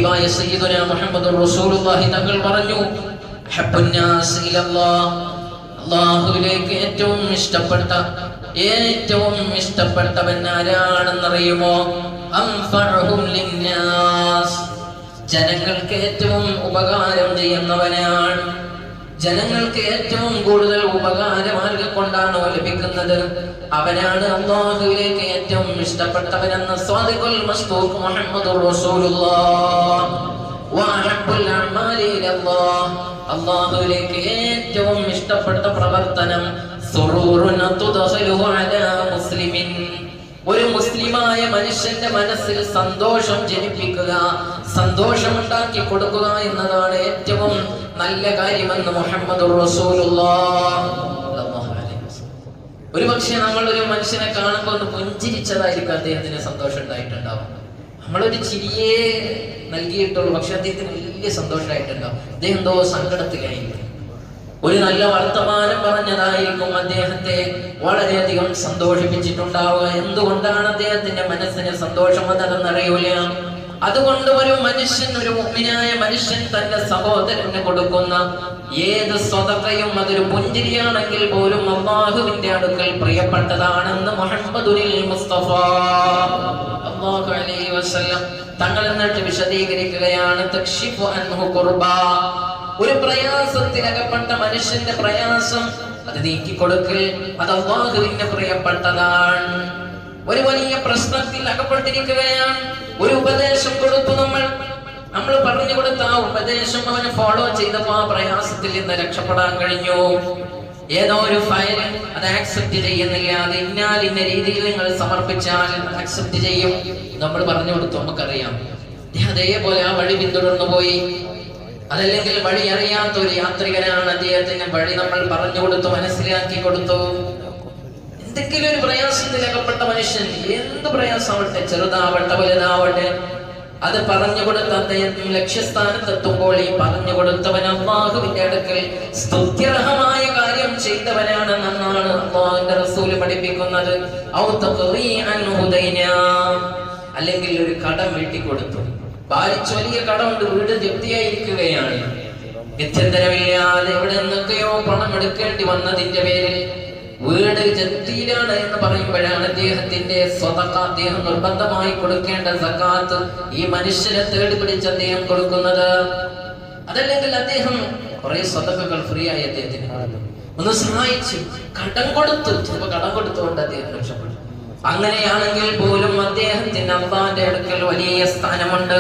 ഹബീബായ സയ്യിദുനാ മുഹമ്മദുർ റസൂലുള്ളാഹി തങ്ങൾ പറഞ്ഞു, ഹബ്ബുന്നാസ് ഇലല്ലാഹ്, അല്ലാഹുവിലേക്ക് ഏറ്റവും ഇഷ്ടപ്പെട്ടവൻ ആരാണെന്നറിയുമോ? അൻഫഉഹും ലിന്നാസ്, ജനങ്ങൾക്ക് ഏറ്റവും ഉപകാരം ചെയ്യുന്നവനാണ്. ജനങ്ങൾക്ക് ഏറ്റവും കൂടുതൽ ഉപകാരം ആർക്ക് കൊണ്ടാണോ ലഭിക്കുന്നത് അവനാണ് അല്ലാഹുവിലേക്ക് ഏറ്റവും ഇഷ്ടപ്പെട്ടവനെന്ന് സ്വാദിഖുൽ മസ്ദൂഖ് മുഹമ്മദുർ റസൂലുള്ളാഹ്. വഅഹബ്ബുൽ അഅ്മാലി ഇലല്ലാഹ്, അല്ലാഹുവിലേക്ക് ഏറ്റവും ഇഷ്ടപ്പെട്ട പ്രവർത്തനം സുറൂറുൻ തുദ്ഖിലുഹു അലാ മുസ്ലിമിൻ, ഒരു മുസ്ലിമായ മനുഷ്യന്റെ മനസ്സിൽ സന്തോഷം ജനിപ്പിക്കുക, സന്തോഷമുണ്ടാക്കി കൊടുക്കുക എന്നതാണ് ഏറ്റവും നല്ല കാര്യമെന്ന് മുഹമ്മദുർ റസൂലുള്ളാഹ്. ഒരു പക്ഷേ നമ്മളൊരു മനുഷ്യനെ കാണുമ്പോൾ ഒന്ന് പുഞ്ചിരിച്ചതായിരിക്കും അദ്ദേഹത്തിന് സന്തോഷം ഉണ്ടായിട്ടുണ്ടാവും. നമ്മളൊരു ചിരിയെ നൽകിയിട്ടുള്ളൂ, പക്ഷെ അദ്ദേഹത്തിന് വലിയ സന്തോഷമായിട്ടുണ്ടാവും. അദ്ദേഹം എന്തോ സങ്കടത്തിലായിരിക്കും. ഒരു നല്ല വർത്തമാനം പറഞ്ഞതായിരിക്കും അദ്ദേഹത്തെ വളരെയധികം സന്തോഷിപ്പിച്ചിട്ടുണ്ടാവുക. എന്തുകൊണ്ടാണ് അദ്ദേഹത്തിന്റെ മനസ്സിന് സന്തോഷം അതെന്നറിയൂല. അതുകൊണ്ട് ഒരു മനുഷ്യൻ, ഒരു മുഅ്മിനായ മനുഷ്യൻ തന്റെ സഹോദരന് കൊടുക്കുന്ന ഏത് സ്വതക്കയും അതൊരു പുഞ്ചിരിയാണെങ്കിൽ പോലും അല്ലാഹുവിന്റെ അടുക്കൽ പ്രിയപ്പെട്ടതാണെന്ന് മുഹമ്മദുൽ മുസ്തഫ സല്ലല്ലാഹു അലൈഹി വസല്ലം തങ്ങൾ എന്നിട്ട് വിശദീകരിക്കുകയാണ്. തക്ഷിഫു അൻഹു ഖുർബാ, ഒരു പ്രയാസത്തിലകപ്പെട്ട മനുഷ്യന്റെ പ്രയാസം അത് നീക്കിക്കൊടുക്കൽ, അത് അല്ലാഹുവിന് പ്രിയപ്പെട്ടതാണ്. ഒരു വലിയ പ്രശ്നത്തിൽ അകപ്പെട്ടിരിക്കുകയാണ്, ഒരു ഉപദേശം കൊടുത്തു, നമ്മൾ പറഞ്ഞു കൊടുത്ത ആ ഉപദേശം അവന് ഫോളോ ചെയ്തപ്പോ ആ പ്രയാസത്തിൽ നിന്ന് രക്ഷപ്പെടാൻ കഴിഞ്ഞു. ഏതോ ഒരു ഫയൽ അത് ആക്സെപ്റ്റ് ചെയ്യുന്നില്ല, അത് ഇന്ന രീതിയിൽ നിങ്ങൾ സമർപ്പിച്ചാൽ ആക്സെപ്റ്റ് ചെയ്യും, നമ്മൾ പറഞ്ഞു കൊടുത്തു, നമുക്കറിയാം. അതേപോലെ ആ വഴി പിന്തുടർന്നു പോയി. അതല്ലെങ്കിൽ വഴി അറിയാത്ത ഒരു യാത്രികനാണ്, അദ്ദേഹത്തിന് വഴി നമ്മൾ പറഞ്ഞു കൊടുത്തു, മനസ്സിലാക്കി കൊടുത്തു. എന്തെങ്കിലും ഒരു പ്രയാസത്തിലകപ്പെട്ട മനുഷ്യൻ, എന്ത് പ്രയാസമാവട്ടെ, ചെറുതാവട്ടെ വലുതാവട്ടെ, അത് പറഞ്ഞു കൊടുത്ത അദ്ദേഹം ലക്ഷ്യസ്ഥാനത്തെത്തുമ്പോൾ ഈ പറഞ്ഞു കൊടുത്തവൻ അല്ലാഹുവിന്റെ അടുക്കൽ സ്തുത്യർഹമായ കാര്യം ചെയ്തവനാണെന്നാണ് അല്ലാഹുവിന്റെ റസൂൽ പഠിപ്പിക്കുന്നത്. ഔ തഖ്ദീ അൻഹു ദൈനാ, അല്ലെങ്കിൽ ഒരു കടം വീട്ടിക്കൊടുത്തു. ഭാരിച്ച വലിയ കടമുണ്ട്, വീട് ജപ്തിയായിരിക്കുകയാണ്, ഗത്യന്തരമില്ലാതെ എവിടെ നിന്നൊക്കെയോ പണം എടുക്കേണ്ടി വന്നതിന്റെ പേരിൽ വീട് ജപ്തിയിലാണ് എന്ന് പറയുമ്പോഴാണ് അദ്ദേഹത്തിന്റെ സ്വതക്ക, അദ്ദേഹം നിർബന്ധമായി കൊടുക്കേണ്ട സകാത്ത് ഈ മനുഷ്യനെ തേടി പിടിച്ച് അദ്ദേഹം കൊടുക്കുന്നത്. അതല്ലെങ്കിൽ അദ്ദേഹം കുറെ സ്വതക്കകൾ ഫ്രീ ആയി അദ്ദേഹത്തിന് ഒന്ന് സഹായിച്ചു, കടം കൊടുത്തു, ചിലപ്പോ കടം കൊടുത്തുകൊണ്ട് അദ്ദേഹം രക്ഷപ്പെട്ടു. അങ്ങനെയാണെങ്കിൽ പോലും അദ്ദേഹത്തിന് അല്ലാഹുവിന്റെ അടുക്കൽ വലിയ സ്ഥാനമുണ്ട്.